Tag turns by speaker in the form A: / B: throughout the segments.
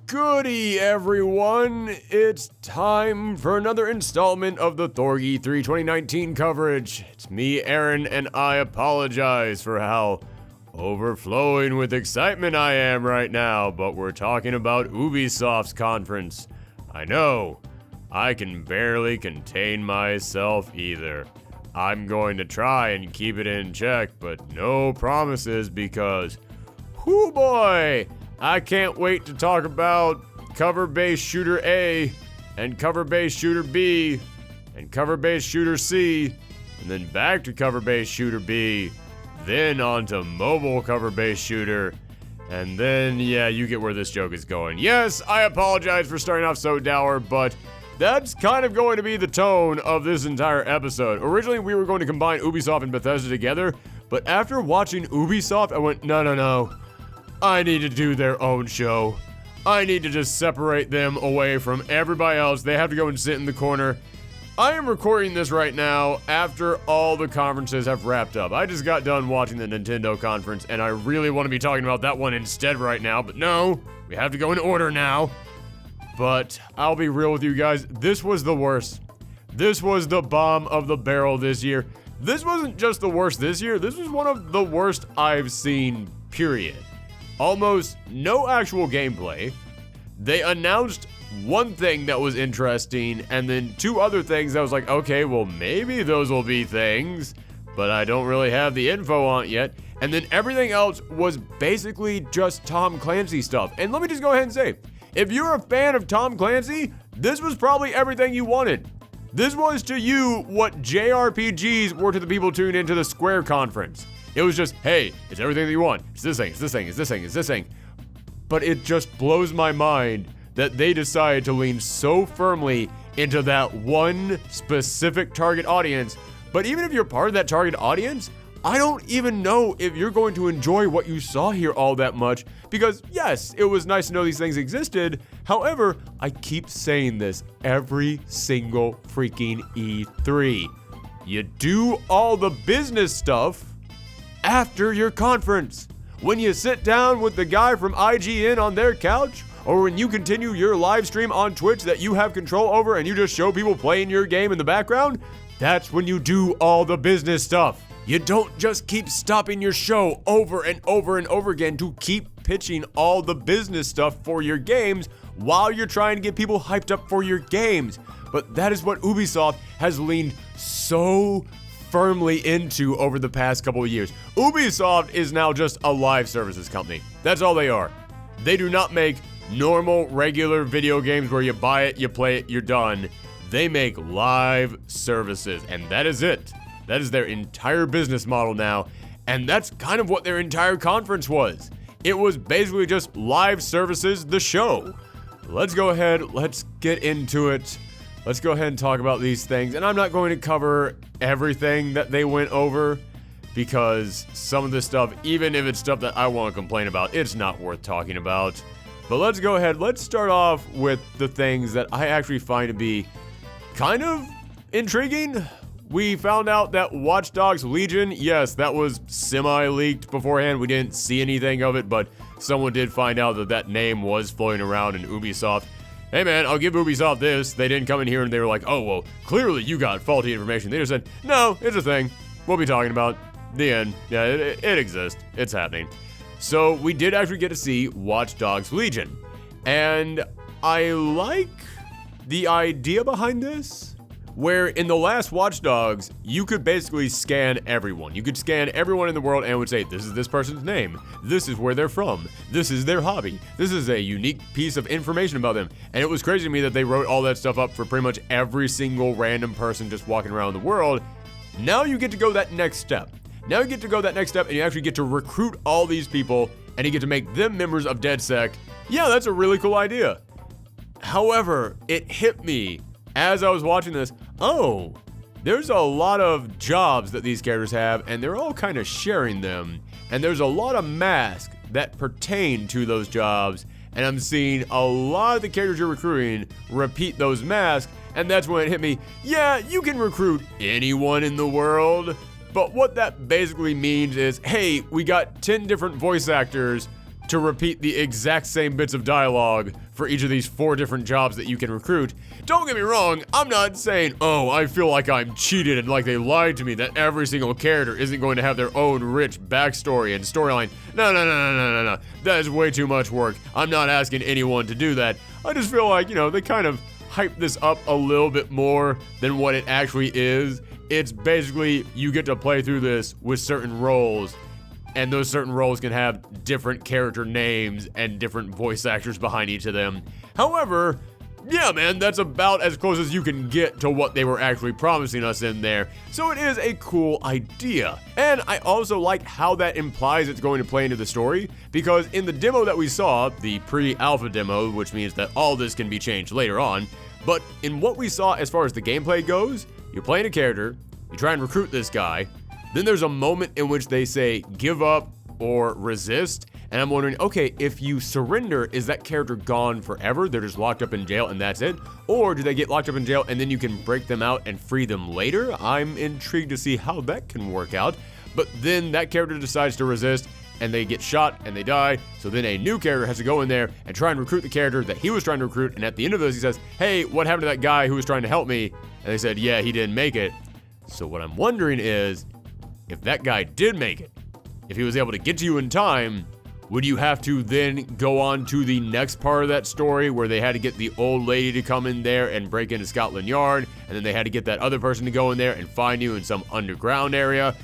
A: Goody, everyone! It's time for another installment of the ThorgE3 2019 coverage. It's me, Aaron, and I apologize for how overflowing with excitement I am right now, but we're talking about Ubisoft's conference. I know, I can barely contain myself either. I'm going to try and keep it in check, but no promises because, whoo boy! I can't wait to talk about cover-based shooter A, and cover-based shooter B, and cover-based shooter C, and then back to cover-based shooter B, then on to mobile cover-based shooter, and then, yeah, you get where this joke is going. Yes, I apologize for starting off so dour, but that's kind of going to be the tone of this entire episode. Originally, we were going to combine Ubisoft and Bethesda together, but after watching Ubisoft, I went, no. I need to do their own show. I need to just separate them away from everybody else. They have to go and sit in the corner. I am recording this right now after all the conferences have wrapped up. I just got done watching the Nintendo conference, and I really want to be talking about that one instead right now, but no, we have to go in order now. But I'll be real with you guys, this was the worst. This was the bomb of the barrel this year. This wasn't just the worst this year, this was one of the worst I've seen, period. Almost no actual gameplay. They announced one thing that was interesting, and then two other things that was like, okay, well, maybe those will be things, but I don't really have the info on it yet. And then everything else was basically just Tom Clancy stuff. And let me just go ahead and say, if you're a fan of Tom Clancy, this was probably everything you wanted. This was to you what JRPGs were to the people tuned into the Square conference. It was just, hey, it's everything that you want. It's this thing, it's this thing, it's this thing, it's this thing. But it just blows my mind that they decided to lean so firmly into that one specific target audience. But even if you're part of that target audience, I don't even know if you're going to enjoy what you saw here all that much. Because yes, it was nice to know these things existed. However, I keep saying this every single freaking E3. You do all the business stuff after your conference. When you sit down with the guy from IGN on their couch, or when you continue your live stream on Twitch that you have control over and you just show people playing your game in the background, that's when you do all the business stuff. You don't just keep stopping your show over and over and over again to keep pitching all the business stuff for your games while you're trying to get people hyped up for your games. But that is what Ubisoft has leaned so firmly into over the past couple of years. Ubisoft is now just a live services company. That's all they are. They do not make normal, regular video games where you buy it, you play it, you're done. They make live services, and that is it. That is their entire business model now, and that's kind of what their entire conference was. It was basically just live services, the show. Let's go ahead, let's get into it. Let's go ahead and talk about these things, and I'm not going to cover everything that they went over because some of this stuff, even if it's stuff that I want to complain about, it's not worth talking about. But let's go ahead, let's start off with the things that I actually find to be kind of intriguing. We found out that Watch Dogs Legion, yes, that was semi-leaked beforehand. We didn't see anything of it, but someone did find out that that name was floating around in Ubisoft. Hey man, I'll give Ubisoft this. They didn't come in here and they were like, oh, well, clearly you got faulty information. They just said, no, it's a thing. We'll be talking about. The end. Yeah, it exists. It's happening. So we did actually get to see Watch Dogs Legion. And I like the idea behind this, where in the last Watch Dogs, you could basically scan everyone. You could scan everyone in the world and it would say, this is this person's name. This is where they're from. This is their hobby. This is a unique piece of information about them. And it was crazy to me that they wrote all that stuff up for pretty much every single random person just walking around the world. Now you get to go that next step. Now you get to go that next step and you actually get to recruit all these people and you get to make them members of DedSec. Yeah, that's a really cool idea. However, it hit me as I was watching this, oh, there's a lot of jobs that these characters have, and they're all kind of sharing them. And there's a lot of masks that pertain to those jobs, and I'm seeing a lot of the characters you're recruiting repeat those masks, and that's when it hit me, yeah, you can recruit anyone in the world, but what that basically means is, hey, we got 10 different voice actors to repeat the exact same bits of dialogue for each of these 4 different jobs that you can recruit. Don't get me wrong, I'm not saying, oh, I feel like I'm cheated and like they lied to me that every single character isn't going to have their own rich backstory and storyline. No. That is way too much work. I'm not asking anyone to do that. I just feel like, they kind of hype this up a little bit more than what it actually is. It's basically, you get to play through this with certain roles, and those certain roles can have different character names and different voice actors behind each of them. However, yeah, man, that's about as close as you can get to what they were actually promising us in there. So it is a cool idea. And I also like how that implies it's going to play into the story, because in the demo that we saw, the pre-alpha demo, which means that all this can be changed later on, but in what we saw as far as the gameplay goes, you're playing a character, you try and recruit this guy, then there's a moment in which they say, give up or resist. And I'm wondering, okay, if you surrender, is that character gone forever? They're just locked up in jail and that's it? Or do they get locked up in jail and then you can break them out and free them later? I'm intrigued to see how that can work out. But then that character decides to resist and they get shot and they die. So then a new character has to go in there and try and recruit the character that he was trying to recruit. And at the end of this, he says, hey, what happened to that guy who was trying to help me? And they said, yeah, he didn't make it. So what I'm wondering is, if that guy did make it, if he was able to get to you in time, would you have to then go on to the next part of that story where they had to get the old lady to come in there and break into Scotland Yard, and then they had to get that other person to go in there and find you in some underground area?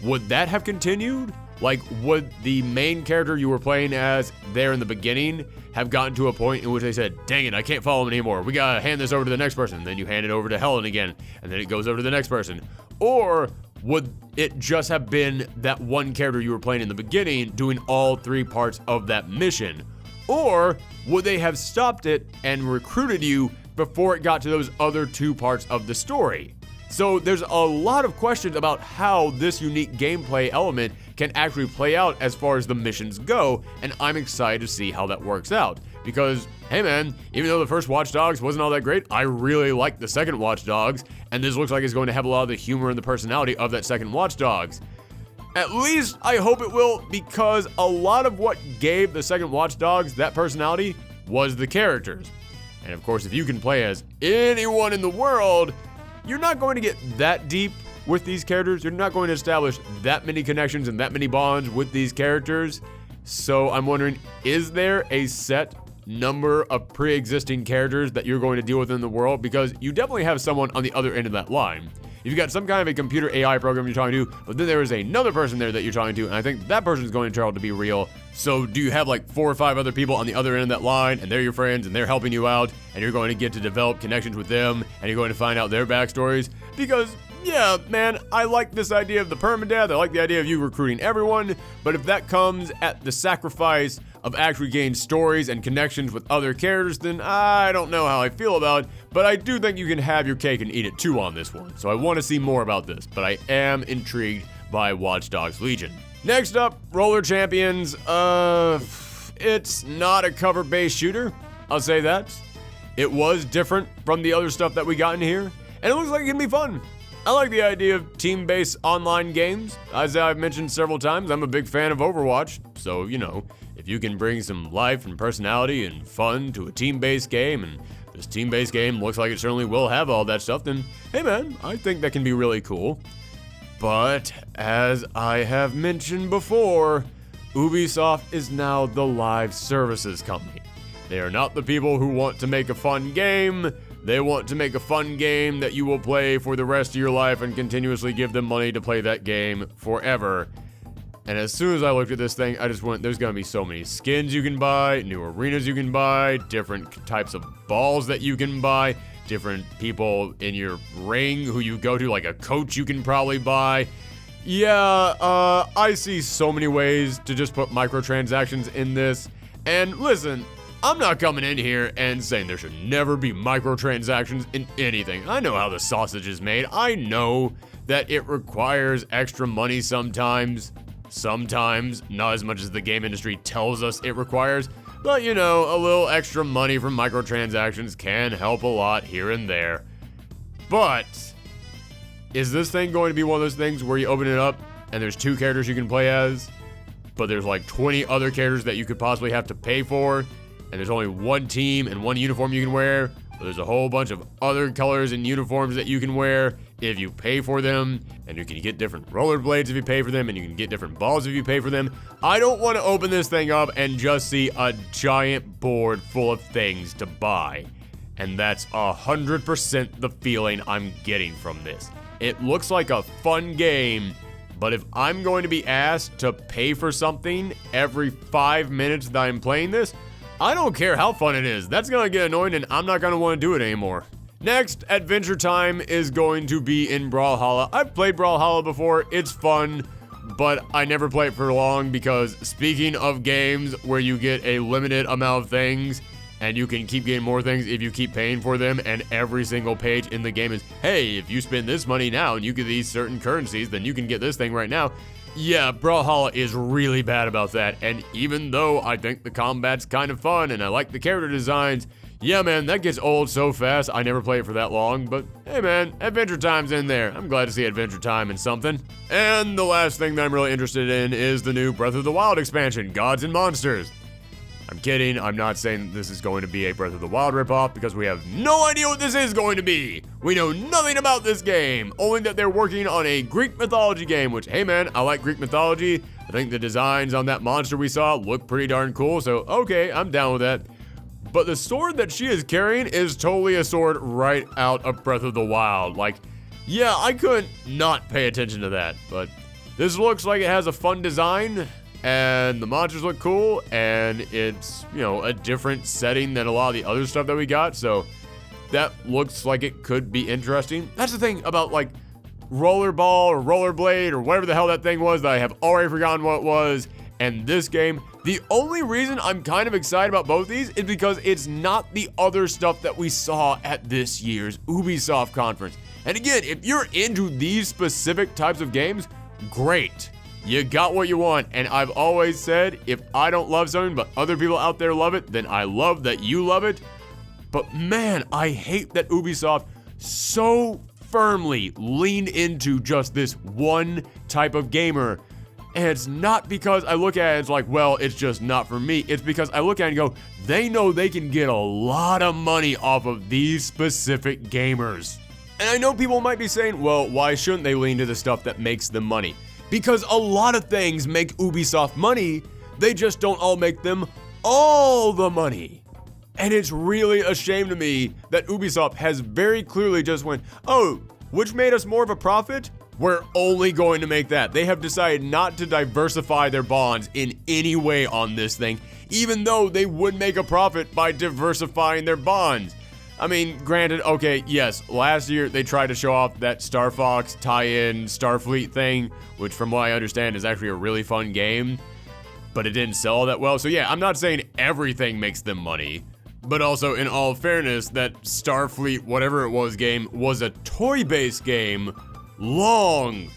A: Would that have continued? Like, would the main character you were playing as there in the beginning have gotten to a point in which they said, dang it, I can't follow him anymore. We gotta hand this over to the next person. Then you hand it over to Helen again, and then it goes over to the next person. Or would it just have been that one character you were playing in the beginning doing all 3 parts of that mission? Or would they have stopped it and recruited you before it got to those other 2 parts of the story? So there's a lot of questions about how this unique gameplay element can actually play out as far as the missions go, and I'm excited to see how that works out. Because, hey man, even though the first Watch Dogs wasn't all that great, I really liked the second Watch Dogs, and this looks like it's going to have a lot of the humor and the personality of that second Watch Dogs. At least I hope it will, because a lot of what gave the second Watch Dogs that personality was the characters. And of course, if you can play as anyone in the world, you're not going to get that deep with these characters. You're not going to establish that many connections and that many bonds with these characters. So I'm wondering, is there a set number of pre-existing characters that you're going to deal with in the world? Because you definitely have someone on the other end of that line. You've got some kind of a computer AI program you're talking to, but then there is another person there that you're talking to, and I think that person is going to turn out to be real. So do you have like 4 or 5 other people on the other end of that line, and they're your friends, and they're helping you out, and you're going to get to develop connections with them, and you're going to find out their backstories? Because, yeah, man, I like this idea of the permadeath, I like the idea of you recruiting everyone, but if that comes at the sacrifice of actually gaining stories and connections with other characters, then I don't know how I feel about it, but I do think you can have your cake and eat it too on this one. So I want to see more about this, but I am intrigued by Watch Dogs Legion. Next up, Roller Champions. It's not a cover-based shooter, I'll say that. It was different from the other stuff that we got in here, and it looks like it can be fun. I like the idea of team-based online games. As I've mentioned several times, I'm a big fan of Overwatch, so, if you can bring some life and personality and fun to a team-based game, and this team-based game looks like it certainly will have all that stuff, then, hey man, I think that can be really cool. But, as I have mentioned before, Ubisoft is now the live services company. They are not the people who want to make a fun game. They want to make a fun game that you will play for the rest of your life and continuously give them money to play that game forever. And as soon as I looked at this thing, I just went, there's gonna be so many skins you can buy, new arenas you can buy, different types of balls that you can buy, different people in your ring who you go to, like a coach you can probably buy. Yeah, I see so many ways to just put microtransactions in this. And listen, I'm not coming in here and saying there should never be microtransactions in anything. I know how the sausage is made. I know that it requires extra money sometimes. Sometimes, not as much as the game industry tells us it requires, but a little extra money from microtransactions can help a lot here and there. But, is this thing going to be one of those things where you open it up and there's 2 characters you can play as? but there's like 20 other characters that you could possibly have to pay for, and there's only one team and one uniform you can wear, but there's a whole bunch of other colors and uniforms that you can wear if you pay for them, and you can get different rollerblades if you pay for them, and you can get different balls if you pay for them. I don't want to open this thing up and just see a giant board full of things to buy. And that's 100% the feeling I'm getting from this. It looks like a fun game, but if I'm going to be asked to pay for something every 5 minutes that I'm playing this, I don't care how fun it is. That's gonna get annoying and I'm not gonna want to do it anymore. Next, Adventure Time is going to be in Brawlhalla. I've played Brawlhalla before, it's fun, but I never play it for long because speaking of games where you get a limited amount of things, and you can keep getting more things if you keep paying for them, and every single page in the game is, hey, if you spend this money now and you get these certain currencies, then you can get this thing right now. Yeah, Brawlhalla is really bad about that, and even though I think the combat's kind of fun and I like the character designs, yeah man, that gets old so fast. I never play it for that long, but hey man, Adventure Time's in there. I'm glad to see Adventure Time in something. And the last thing that I'm really interested in is the new Breath of the Wild expansion, Gods and Monsters. I'm kidding, I'm not saying this is going to be a Breath of the Wild ripoff because we have no idea what this is going to be. We know nothing about this game, only that they're working on a Greek mythology game, which, hey man, I like Greek mythology. I think the designs on that monster we saw look pretty darn cool, so okay, I'm down with that. But the sword that she is carrying is totally a sword right out of Breath of the Wild. Like, yeah, I couldn't not pay attention to that, but this looks like it has a fun design. And the monsters look cool, and it's, you know, a different setting than a lot of the other stuff that we got, so that looks like it could be interesting. That's the thing about, like, Rollerball or Rollerblade or whatever the hell that thing was that I have already forgotten what it was, and this game. The only reason I'm kind of excited about both these is because it's not the other stuff that we saw at this year's Ubisoft conference. And again, if you're into these specific types of games, great. You got what you want, and I've always said, if I don't love something but other people out there love it, then I love that you love it. But man, I hate that Ubisoft so firmly leaned into just this one type of gamer. And it's not because I look at it as like, well, it's just not for me. It's because I look at it and go, they know they can get a lot of money off of these specific gamers. And I know people might be saying, well, why shouldn't they lean to the stuff that makes them money? Because a lot of things make Ubisoft money, they just don't all make them all the money. And it's really a shame to me that Ubisoft has very clearly just went, oh, which made us more of a profit? We're only going to make that. They have decided not to diversify their bonds in any way on this thing, even though they would make a profit by diversifying their bonds. I mean, granted, okay, yes, last year they tried to show off that Star Fox tie-in Starfleet thing, which from what I understand is actually a really fun game, but it didn't sell that well. So yeah, I'm not saying everything makes them money, but also in all fairness, that Starfleet, whatever it was game, was a toy-based game long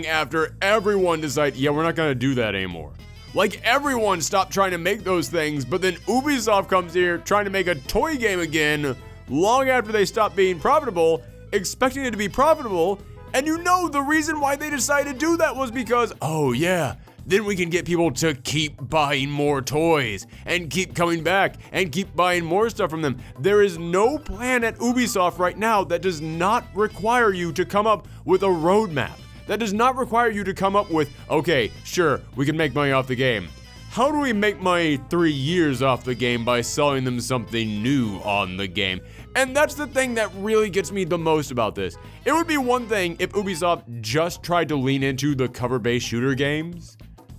A: after everyone decided, yeah, we're not gonna do that anymore. Like, everyone stopped trying to make those things, but then Ubisoft comes here trying to make a toy game again long after they stopped being profitable, expecting it to be profitable, and you know the reason why they decided to do that was because, oh yeah, then we can get people to keep buying more toys and keep coming back and keep buying more stuff from them. There is no plan at Ubisoft right now that does not require you to come up with a roadmap. That does not require you to come up with, okay, sure, we can make money off the game. How do we make money 3 years off the game by selling them something new on the game? And that's the thing that really gets me the most about this. It would be one thing if Ubisoft just tried to lean into the cover-based shooter games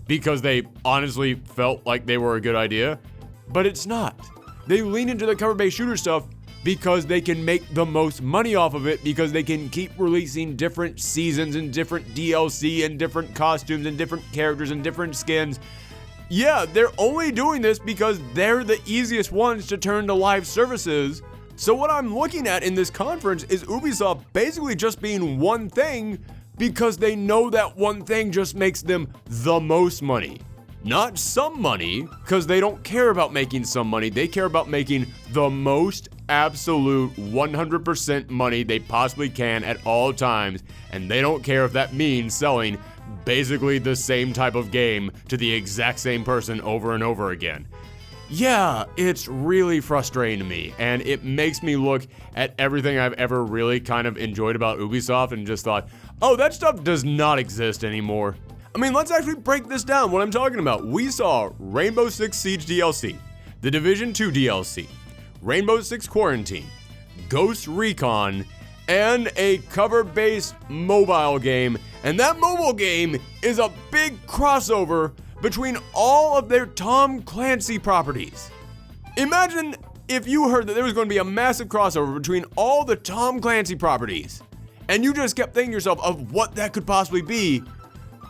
A: because they honestly felt like they were a good idea, but it's not. They lean into the cover-based shooter stuff because they can make the most money off of it, because they can keep releasing different seasons and different DLC and different costumes and different characters and different skins. Yeah, they're only doing this because they're the easiest ones to turn to live services. So what I'm looking at in this conference is Ubisoft basically just being one thing because they know that one thing just makes them the most money. Not some money, because they don't care about making some money. They care about making the most absolute 100% money they possibly can at all times, and they don't care if that means selling basically the same type of game to the exact same person over and over again. Yeah, it's really frustrating to me, and it makes me look at everything I've ever really kind of enjoyed about Ubisoft and just thought, oh, that stuff does not exist anymore. I mean, let's actually break this down, what I'm talking about. We saw Rainbow Six Siege DLC, The Division 2 DLC, Rainbow Six Quarantine, Ghost Recon, and a cover-based mobile game, and that mobile game is a big crossover between all of their Tom Clancy properties. Imagine if you heard that there was going to be a massive crossover between all the Tom Clancy properties, and you just kept thinking to yourself of what that could possibly be,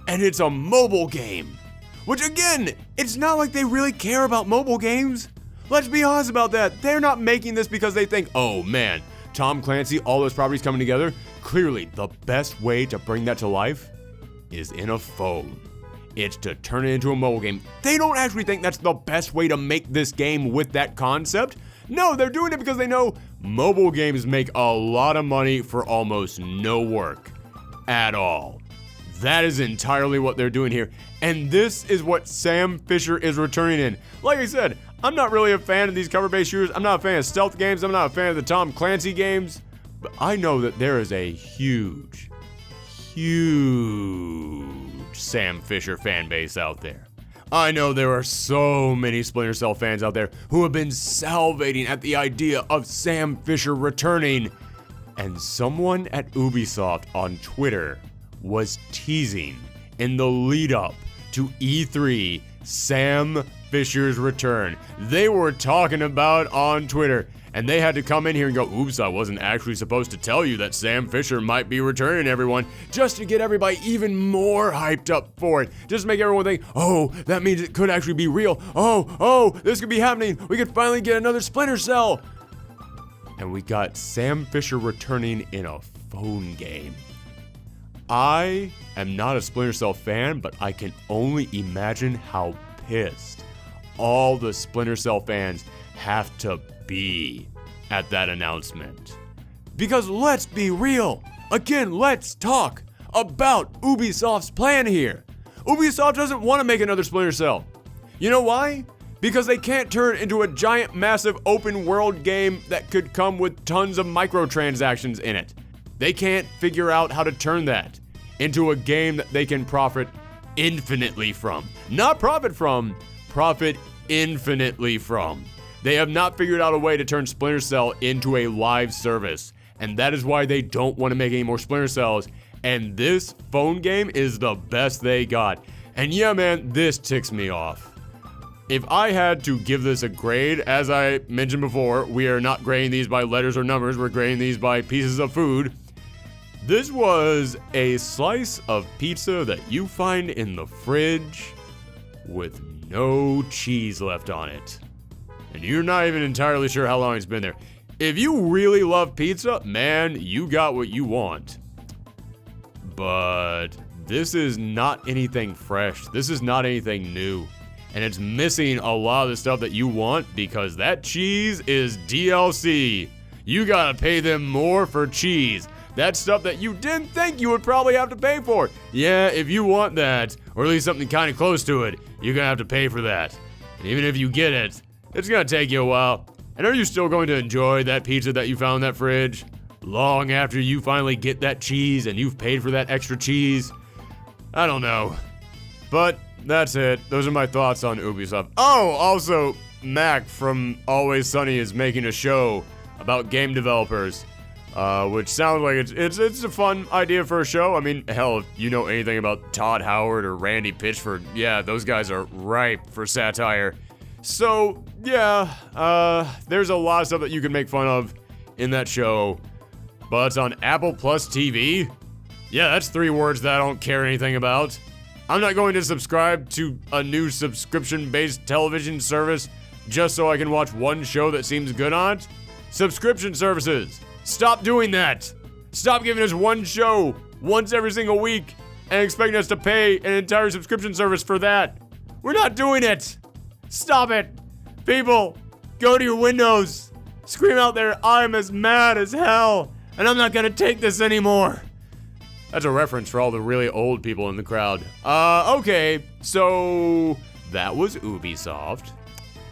A: and it's a mobile game. Which again, it's not like they really care about mobile games. Let's be honest about that. They're not making this because they think, oh man, Tom Clancy, all those properties coming together. Clearly, the best way to bring that to life is in a phone. It's to turn it into a mobile game. They don't actually think that's the best way to make this game with that concept. No, they're doing it because they know mobile games make a lot of money for almost no work at all. That is entirely what they're doing here. And this is what Sam Fisher is returning in. Like I said, I'm not really a fan of these cover-based shooters. I'm not a fan of stealth games. I'm not a fan of the Tom Clancy games. But I know that there is a huge Sam Fisher fan base out there. I know there are so many Splinter Cell fans out there who have been salivating at the idea of Sam Fisher returning. And someone at Ubisoft on Twitter was teasing in the lead up to E3 Sam Fisher's return. They were talking about on Twitter, and they had to come in here and go, oops, I wasn't actually supposed to tell you that Sam Fisher might be returning, everyone, just to get everybody even more hyped up for it. Just to make everyone think, oh, that means it could actually be real. Oh, this could be happening. We could finally get another Splinter Cell. And we got Sam Fisher returning in a phone game. I am not a Splinter Cell fan, but I can only imagine how pissed all the Splinter Cell fans have to be at that announcement. Because let's be real. Again, let's talk about Ubisoft's plan here. Ubisoft doesn't want to make another Splinter Cell. You know why? Because they can't turn it into a giant, massive open world game that could come with tons of microtransactions in it. They can't figure out how to turn that into a game that they can profit infinitely from. Not profit from, profit infinitely from. They have not figured out a way to turn Splinter Cell into a live service, and that is why they don't want to make any more Splinter Cells, and this phone game is the best they got. And yeah, man, this ticks me off. If I had to give this a grade, as I mentioned before, we are not grading these by letters or numbers, we're grading these by pieces of food. This was a slice of pizza that you find in the fridge with no cheese left on it. And you're not even entirely sure how long it's been there. If you really love pizza, man, you got what you want. But this is not anything fresh. This is not anything new. And it's missing a lot of the stuff that you want because that cheese is DLC. You gotta pay them more for cheese. That's stuff that you didn't think you would probably have to pay for. Yeah, if you want that, or at least something kind of close to it, you're gonna have to pay for that. And even if you get it, it's gonna take you a while. And are you still going to enjoy that pizza that you found in that fridge long after you finally get that cheese and you've paid for that extra cheese? I don't know. But that's it. Those are my thoughts on Ubisoft. Oh, also, Mac from Always Sunny is making a show about game developers, which sounds like it's a fun idea for a show. I mean, hell, if you know anything about Todd Howard or Randy Pitchford, yeah, those guys are ripe for satire. So, yeah, there's a lot of stuff that you can make fun of in that show, but it's on Apple Plus TV? Yeah, that's 3 words that I don't care anything about. I'm not going to subscribe to a new subscription-based television service just so I can watch one show that seems good on it. Subscription services, stop doing that. Stop giving us one show once every single week and expecting us to pay an entire subscription service for that. We're not doing it. Stop it. People, go to your windows. Scream out there, I'm as mad as hell, and I'm not gonna take this anymore. That's a reference for all the really old people in the crowd. Okay, so that was Ubisoft.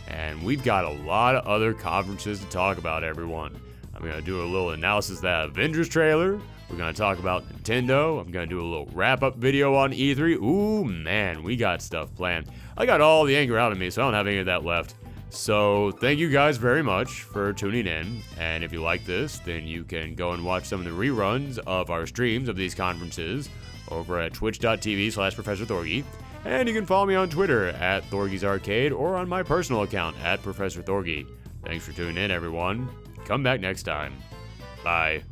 A: And we've got a lot of other conferences to talk about, everyone. I'm going to do a little analysis of that Avengers trailer. We're going to talk about Nintendo. I'm going to do a little wrap-up video on E3. Ooh, man, we got stuff planned. I got all the anger out of me, so I don't have any of that left. So thank you guys very much for tuning in. And if you like this, then you can go and watch some of the reruns of our streams of these conferences over at twitch.tv/ProfessorThorgy. And you can follow me on Twitter at Thorgy's Arcade or on my personal account at Professor Thorgy. Thanks for tuning in, everyone. Come back next time. Bye.